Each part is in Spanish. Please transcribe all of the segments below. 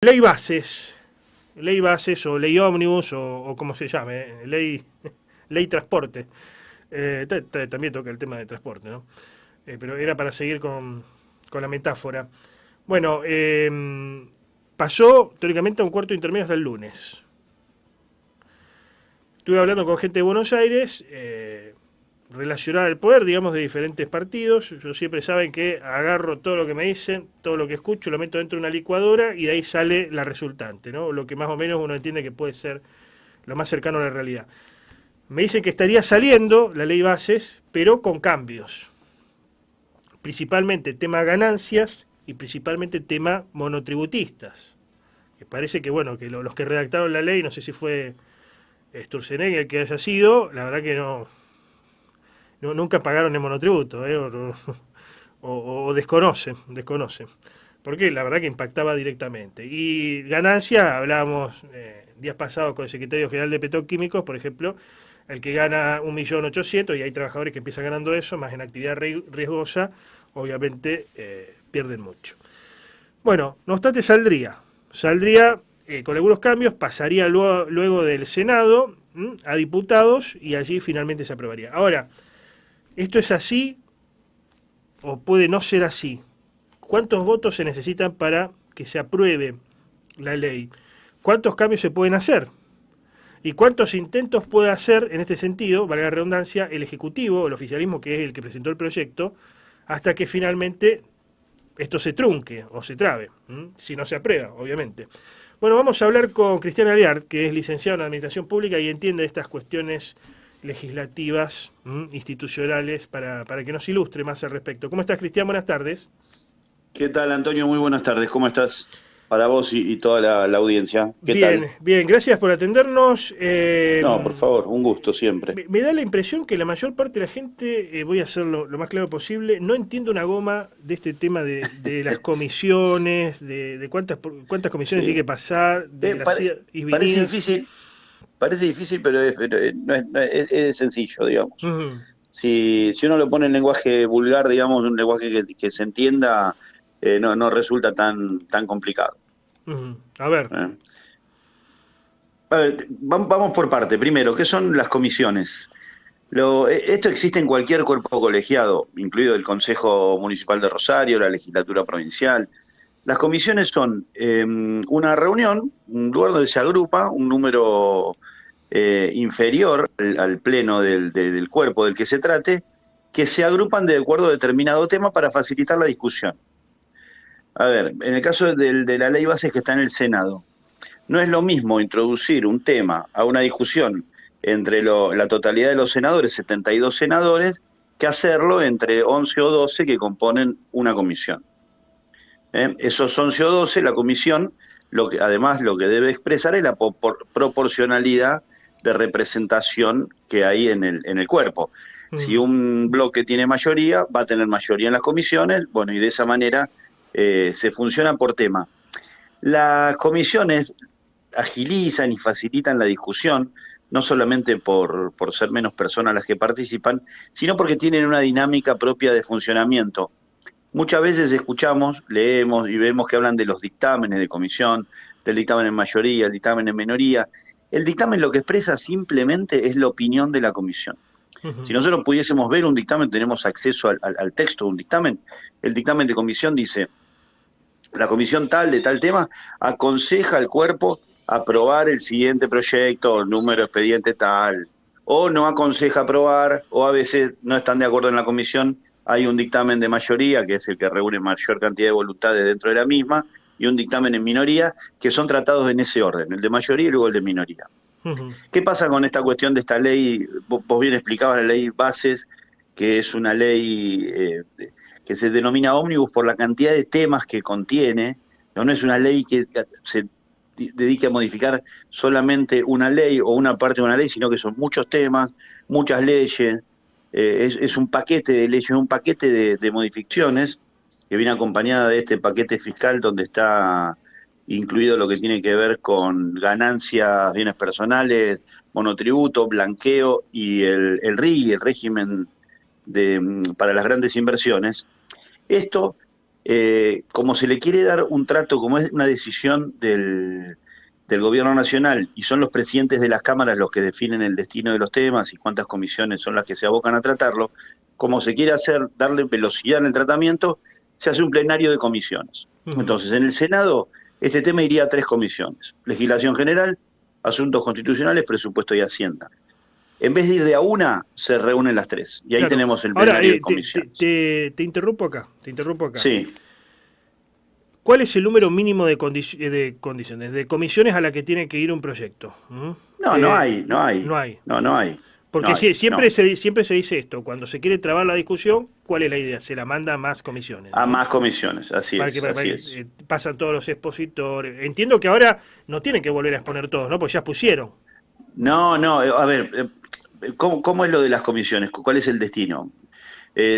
ley bases o ley ómnibus o como se llame, ley transporte. También toca el tema de transporte, ¿no? Pero era para seguir con la metáfora. Bueno, pasó teóricamente a un cuarto intermedio hasta el lunes. Estuve hablando con gente de Buenos Aires, relacionada al poder, digamos, de diferentes partidos. Yo siempre saben que agarro todo lo que me dicen, todo lo que escucho, lo meto dentro de una licuadora y de ahí sale la resultante, ¿no? Lo que más o menos uno entiende que puede ser lo más cercano a la realidad. Me dicen que estaría saliendo la ley bases, pero con cambios. Principalmente tema ganancias y principalmente tema monotributistas. Que parece que, bueno, que los que redactaron la ley, no sé si fue Sturzenegger el que haya sido, la verdad que nunca pagaron el monotributo, o desconocen. Porque la verdad que impactaba directamente. Y ganancia, hablábamos días pasados con el secretario general de Petroquímicos, por ejemplo, el que gana 1.800.000, y hay trabajadores que empiezan ganando eso, más en actividad riesgosa, obviamente pierden mucho. Bueno, no obstante saldría con algunos cambios, pasaría luego del Senado a diputados y allí finalmente se aprobaría. Ahora, ¿esto es así o puede no ser así? ¿Cuántos votos se necesitan para que se apruebe la ley? ¿Cuántos cambios se pueden hacer? ¿Y cuántos intentos puede hacer, en este sentido, valga la redundancia, el Ejecutivo, el oficialismo, que es el que presentó el proyecto, hasta que finalmente esto se trunque o se trabe, si no se aprueba, obviamente? Bueno, vamos a hablar con Cristian Aliart, que es licenciado en Administración Pública y entiende estas cuestiones legislativas, institucionales, para que nos ilustre más al respecto. ¿Cómo estás, Cristian? Buenas tardes. ¿Qué tal, Antonio? Muy buenas tardes. ¿Cómo estás? Para vos y toda la audiencia. ¿Qué tal? Bien, bien, gracias por atendernos. No, por favor, un gusto siempre. Me da la impresión que la mayor parte de la gente, voy a hacerlo lo más claro posible, no entiende una goma de este tema de las comisiones, de cuántas comisiones tiene Sí. que pasar, de las idas y Parece venidas. difícil, pero es sencillo, digamos. Ujú, Si uno lo pone en lenguaje vulgar, digamos, un lenguaje que se entienda, no resulta tan complicado. ujú. A ver, ¿Eh? A ver, vamos por parte. Primero, ¿qué son las comisiones? Esto existe en cualquier cuerpo colegiado, incluido el Consejo Municipal de Rosario, la legislatura provincial. Las comisiones son una reunión, un lugar donde se agrupa un número inferior al pleno del cuerpo del que se trate, que se agrupan de acuerdo a determinado tema para facilitar la discusión. A ver, en el caso de la ley base que está en el Senado, no es lo mismo introducir un tema a una discusión entre la totalidad de los senadores, 72 senadores, que hacerlo entre 11 o 12 que componen una comisión. Esos 11 o 12, la comisión, además lo que debe expresar es la proporcionalidad de representación que hay en el cuerpo. Si ujú, un bloque tiene mayoría, va a tener mayoría en las comisiones, bueno, y de esa manera se funciona por tema. Las comisiones agilizan y facilitan la discusión, no solamente por ser menos personas las que participan, sino porque tienen una dinámica propia de funcionamiento. Muchas veces escuchamos, leemos y vemos que hablan de los dictámenes de comisión, del dictamen en mayoría, el dictamen en minoría. El dictamen lo que expresa simplemente es la opinión de la comisión. Si ujú. nosotros pudiésemos ver un dictamen, tenemos acceso al texto de un dictamen. El dictamen de comisión dice: la comisión tal de tal tema aconseja al cuerpo aprobar el siguiente proyecto, número expediente tal, o no aconseja aprobar, o a veces no están de acuerdo en la comisión, hay un dictamen de mayoría, que es el que reúne mayor cantidad de voluntades dentro de la misma, y un dictamen en minoría, que son tratados en ese orden, el de mayoría y luego el de minoría. Ujú. ¿Qué pasa con esta cuestión de esta ley? Vos bien explicabas la ley Bases, que es una ley que se denomina ómnibus por la cantidad de temas que contiene. No es una ley que se dedique a modificar solamente una ley o una parte de una ley, sino que son muchos temas, muchas leyes. Es un paquete de leyes, un paquete de modificaciones que viene acompañada de este paquete fiscal donde está incluido lo que tiene que ver con ganancias, bienes personales, monotributo, blanqueo y el RIGI, el régimen para las grandes inversiones. Esto como se le quiere dar un trato, como es una decisión del gobierno nacional y son los presidentes de las cámaras los que definen el destino de los temas y cuántas comisiones son las que se abocan a tratarlo, como se quiere hacer, darle velocidad en el tratamiento, se hace un plenario de comisiones. Entonces, en el Senado, este tema iría a 3 comisiones: Legislación General, Asuntos Constitucionales, Presupuesto y Hacienda. En vez de ir de a una, se reúnen las 3. Y ahí Claro. tenemos el plenario Ahora, de comisiones. te interrumpo acá. Sí. ¿Cuál es el número mínimo de condiciones, de comisiones a la que tiene que ir un proyecto? No hay. No hay. No hay. Porque No hay, siempre, no. siempre se dice esto, cuando se quiere trabar la discusión, ¿cuál es la idea? Se la manda a más comisiones, ¿no? A más comisiones, así Para es. que, para Así que, es. pasan todos los expositores. Entiendo que ahora no tienen que volver a exponer todos, ¿no? Porque ya pusieron. No, a ver, ¿cómo es lo de las comisiones? ¿Cuál es el destino?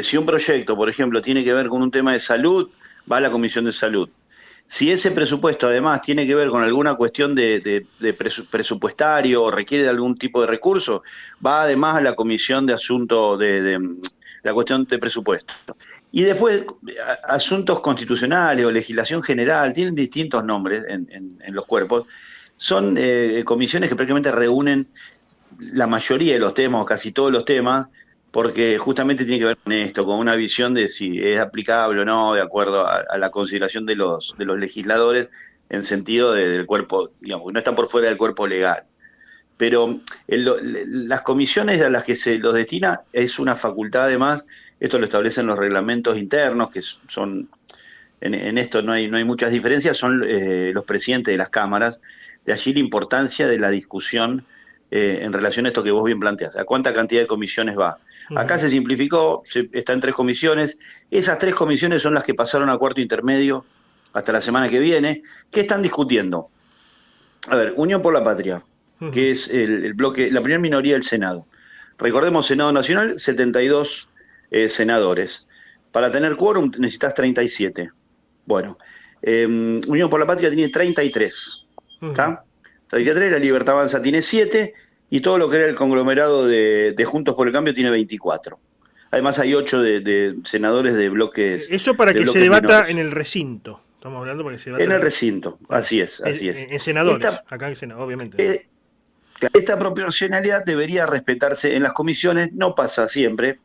Si un proyecto, por ejemplo, tiene que ver con un tema de salud, va a la Comisión de Salud. Si ese presupuesto además tiene que ver con alguna cuestión de presupuestario o requiere de algún tipo de recurso, va además a la Comisión de Asuntos de la cuestión de presupuesto. Y después, asuntos constitucionales o legislación general, tienen distintos nombres en los cuerpos. Son comisiones que prácticamente reúnen la mayoría de los temas, o casi todos los temas, porque justamente tiene que ver con esto, con una visión de si es aplicable o no, de acuerdo a la consideración de los legisladores, en sentido del cuerpo, digamos, no están por fuera del cuerpo legal. Pero las comisiones a las que se los destina es una facultad además, esto lo establecen los reglamentos internos, que son, en esto no hay muchas diferencias, son los presidentes de las cámaras, de allí la importancia de la discusión en relación a esto que vos bien planteás. ¿A cuánta cantidad de comisiones va? Acá se simplificó, está en 3 comisiones. Esas 3 comisiones son las que pasaron a cuarto intermedio hasta la semana que viene. ¿Qué están discutiendo? A ver, Unión por la Patria, que es el bloque, la primera minoría del Senado. Recordemos, Senado Nacional, 72 senadores. Para tener quórum necesitas 37. Bueno, Unión por la Patria tiene 33. ¿Está? 33, la Libertad Avanza tiene 7 y todo lo que era el conglomerado de Juntos por el Cambio tiene 24. Además hay 8 de senadores de bloques. Eso para de que se bloques debata menores. en el recinto. Estamos hablando para que se debata En el recinto, así es. En senadores, Esta, acá en Senado, obviamente. esta proporcionalidad debería respetarse en las comisiones, no pasa siempre.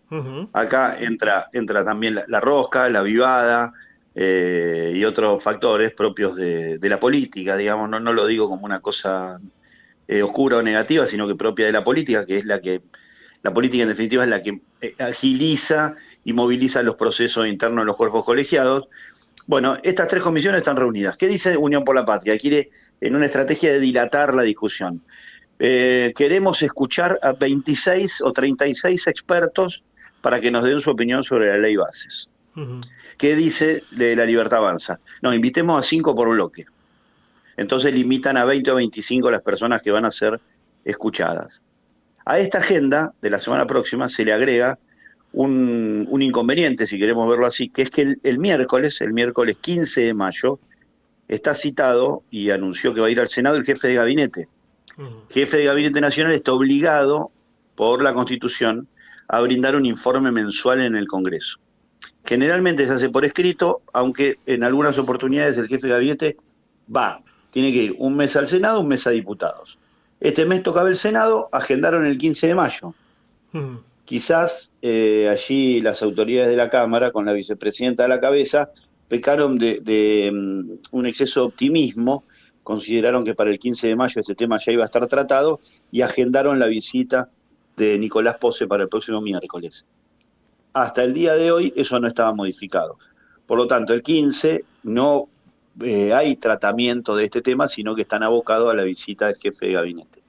Acá entra también la rosca, la vivada, y otros factores propios de la política, digamos, no lo digo como una cosa oscura o negativa, sino que propia de la política, que es la política en definitiva es la que agiliza y moviliza los procesos internos de los cuerpos colegiados. Bueno, estas 3 comisiones están reunidas. ¿Qué dice Unión por la Patria? Quiere, en una estrategia de dilatar la discusión, queremos escuchar a 26 o 36 expertos para que nos den su opinión sobre la ley bases. ¿Qué dice de la Libertad Avanza? No, invitemos a 5 por bloque. Entonces limitan a 20 o 25 las personas que van a ser escuchadas. A esta agenda de la semana próxima se le agrega un inconveniente, si queremos verlo así, que es que el miércoles 15 de mayo, está citado y anunció que va a ir al Senado el jefe de gabinete. Jefe de Gabinete Nacional está obligado por la Constitución a brindar un informe mensual en el Congreso. Generalmente se hace por escrito, aunque en algunas oportunidades el jefe de gabinete tiene que ir un mes al Senado, un mes a diputados. Este mes tocaba el Senado, agendaron el 15 de mayo. Quizás allí las autoridades de la Cámara, con la vicepresidenta a la cabeza, pecaron de un exceso de optimismo, consideraron que para el 15 de mayo este tema ya iba a estar tratado y agendaron la visita de Nicolás Posse para el próximo miércoles. Hasta el día de hoy eso no estaba modificado. Por lo tanto, el 15 no hay tratamiento de este tema, sino que están abocados a la visita del jefe de gabinete.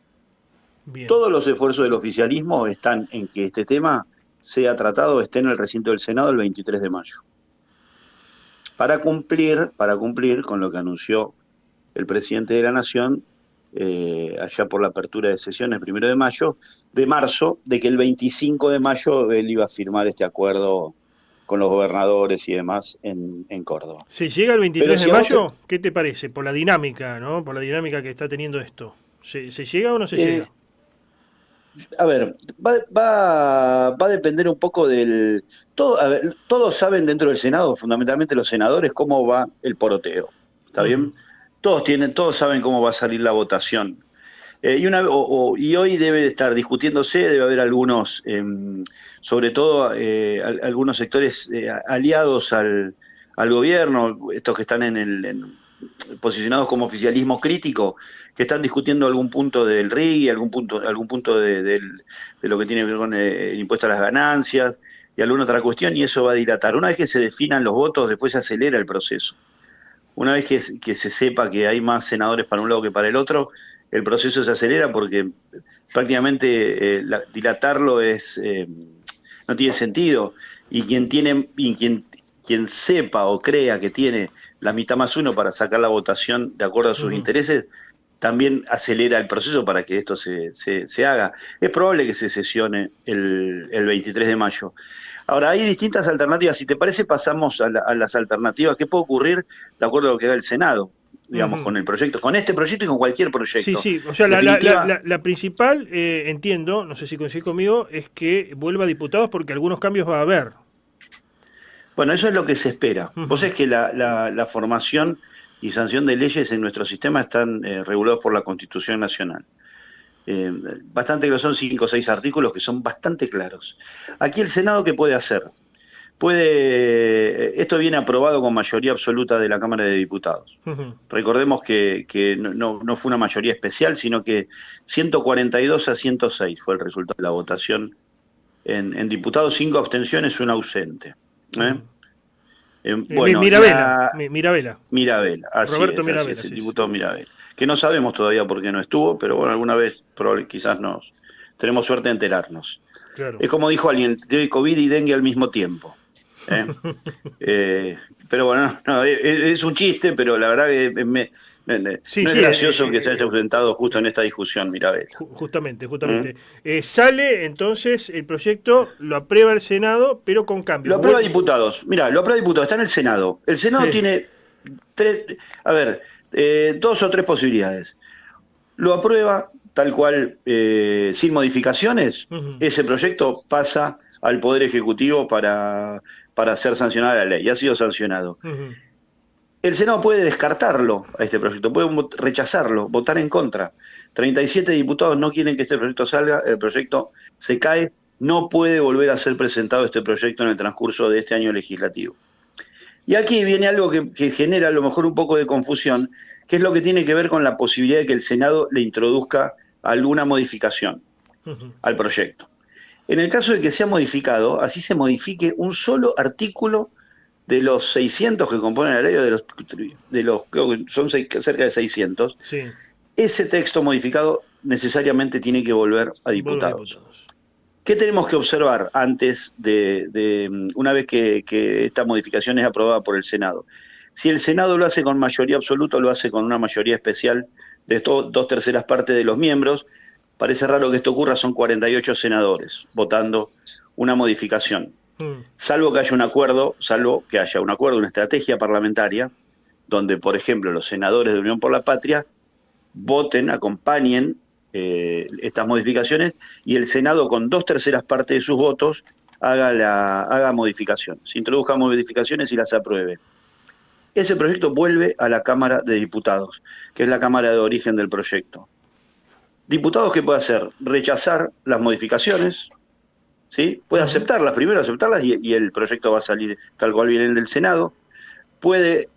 Bien. Todos los esfuerzos del oficialismo están en que este tema sea tratado, esté en el recinto del Senado el 23 de mayo. Para cumplir con lo que anunció el presidente de la Nación, allá por la apertura de sesiones el 1 de marzo, de que el 25 de mayo él iba a firmar este acuerdo con los gobernadores y demás en Córdoba. ¿Se llega el 23 de mayo? ¿Qué te parece? Por la dinámica, ¿no? Por la dinámica que está teniendo esto. ¿Se llega o no se llega? A ver, va a depender un poco del... Todo, a ver, todos saben dentro del Senado, fundamentalmente los senadores, cómo va el poroteo. ¿Está Ujú, bien? Todos saben cómo va a salir la votación. Y hoy debe estar discutiéndose, debe haber algunos, sobre todo algunos sectores aliados al gobierno, estos que están posicionados como oficialismo crítico, que están discutiendo algún punto del RIGI, algún punto de lo que tiene que ver con el impuesto a las ganancias y alguna otra cuestión, y eso va a dilatar. Una vez que se definan los votos, después se acelera el proceso. Una vez que se sepa que hay más senadores para un lado que para el otro, el proceso se acelera porque prácticamente dilatarlo no tiene sentido. Y quien sepa o crea que tiene la mitad más uno para sacar la votación de acuerdo a sus ujú. intereses, también acelera el proceso para que esto se haga. Es probable que se sesione el 23 de mayo. Ahora, hay distintas alternativas. Si te parece, pasamos a las alternativas. ¿Qué puede ocurrir de acuerdo a lo que haga el Senado? Digamos, Ujú. con el proyecto, con este proyecto y con cualquier Sí, proyecto. sí, o sea, En definitiva, la principal, entiendo, no sé si coincide conmigo, es que vuelva a diputados porque algunos cambios va a haber. bueno, eso es lo que se espera. Vos Ujú, sabés que la formación y sanción de leyes en nuestro sistema están regulados por la Constitución Nacional. Bastante que son 5 o 6 artículos que son bastante claros. Aquí el Senado, ¿qué puede hacer? Esto viene aprobado con mayoría absoluta de la Cámara de Diputados. ujú. Recordemos que no fue una mayoría especial, sino que 142 a 106 fue el resultado de la votación en diputados, 5 abstenciones, un ausente. ¿Eh? Ujú. Bueno, Mirabela, Mirabela, Mirabel, Roberto así Mirabela, es, el sí, sí. diputado Mirabel, que no sabemos todavía por qué no estuvo, pero bueno, alguna vez quizás tenemos suerte de enterarnos. Claro. Es como dijo alguien, te doy COVID y dengue al mismo tiempo. ¿Eh? Eh, pero bueno, no, es un chiste, pero la verdad que Sí, no es sí, gracioso que se haya ausentado justo en esta discusión, Mirabel. justamente, ¿Mm? justamente. Sale entonces el proyecto, lo aprueba el Senado, pero con cambios. Lo aprueba diputados. Mira, lo aprueba diputados, está en el Senado. El Senado Sí. tiene tres, a ver, 2 o 3 posibilidades. Lo aprueba tal cual, sin modificaciones. Ujú, Ese proyecto pasa al Poder Ejecutivo para ser sancionada la ley. Ha sido sancionado. ujú. El Senado puede descartarlo a este proyecto, puede rechazarlo, votar en contra. 37 diputados no quieren que este proyecto salga, el proyecto se cae, no puede volver a ser presentado este proyecto en el transcurso de este año legislativo. Y aquí viene algo que genera a lo mejor un poco de confusión, que es lo que tiene que ver con la posibilidad de que el Senado le introduzca alguna modificación Ujú. al proyecto. En el caso de que sea modificado, así se modifique un solo artículo de los 600 que componen la ley, o creo que son cerca de 600, Sí, ese texto modificado necesariamente tiene que volver a vuelvo a diputados. diputados. ¿Qué tenemos que observar antes una vez que esta modificación es aprobada por el Senado? Si el Senado lo hace con mayoría absoluta o lo hace con una mayoría especial de 2/3 partes de los miembros, parece raro que esto ocurra, son 48 senadores votando una modificación. Mm, Salvo que haya un acuerdo, una estrategia parlamentaria, donde, por ejemplo, los senadores de Unión por la Patria voten, acompañen estas modificaciones y el Senado, con 2/3 partes de sus votos, haga modificaciones, introduzca modificaciones y las apruebe. Ese proyecto vuelve a la Cámara de Diputados, que es la Cámara de origen del proyecto. Diputados, ¿qué puede hacer? Rechazar las modificaciones, ¿sí? Puede ujú, aceptarlas, primero aceptarlas y el proyecto va a salir tal cual viene del Senado. Puede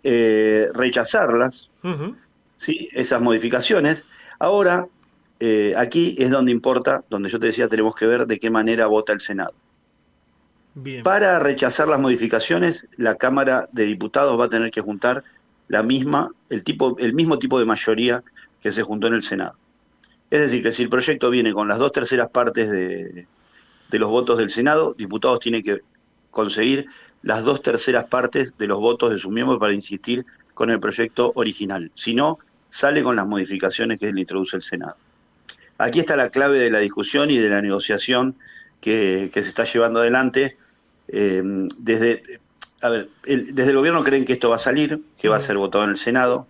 rechazarlas, ujú. ¿sí? Esas modificaciones. Ahora, aquí es donde importa, donde yo te decía, tenemos que ver de qué manera vota el Senado. Bien. Para rechazar las modificaciones, la Cámara de Diputados va a tener que juntar el mismo tipo de mayoría que se juntó en el Senado. Es decir, que si el proyecto viene con las 2/3 partes de los votos del Senado, diputados tienen que conseguir las 2/3 partes de los votos de sus miembros para insistir con el proyecto original. Si no, sale con las modificaciones que le introduce el Senado. Aquí está la clave de la discusión y de la negociación que se está llevando adelante. Eh, desde, desde el gobierno creen que esto va a salir, que va a Ujú. ser votado en el Senado.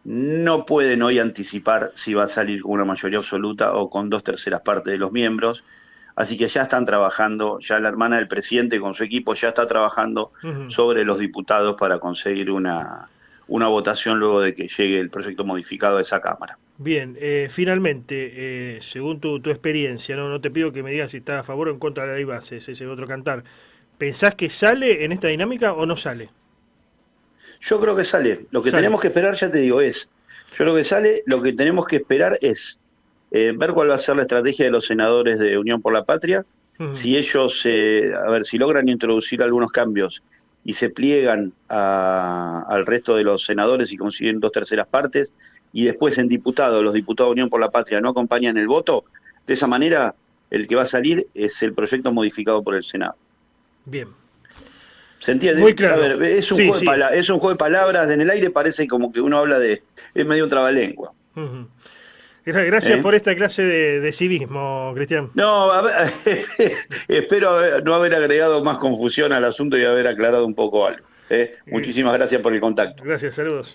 no pueden hoy anticipar si va a salir con una mayoría absoluta o con 2/3 partes de los miembros. Así que ya están trabajando, ya la hermana del presidente con su equipo ya está trabajando Ujú. sobre los diputados para conseguir una votación luego de que llegue el proyecto modificado a esa Cámara. Bien, finalmente, según tu experiencia, ¿no? No te pido que me digas si estás a favor o en contra de la ley base, ese es otro cantar. ¿Pensás que sale en esta dinámica o no sale? Yo creo que sale. Lo que Sale. tenemos que esperar, ya te digo, yo creo que sale, lo que tenemos que esperar es ver cuál va a ser la estrategia de los senadores de Unión por la Patria, Ujú. si ellos, a ver, si logran introducir algunos cambios y se pliegan al resto de los senadores y consiguen 2/3 partes, y después en diputados, los diputados de Unión por la Patria no acompañan el voto, de esa manera el que va a salir es el proyecto modificado por el Senado. Bien, ¿Se muy entiende? A claro. ver, es un Sí, juego de sí. es un juego de palabras, en el aire parece como que uno habla es medio un trabalengua. Ujú. Gracias ¿Eh? por esta clase de civismo, Cristian. No, a ver, espero no haber agregado más confusión al asunto y haber aclarado un poco algo. ¿Eh? Eh, Muchísimas gracias por el contacto. Gracias, saludos.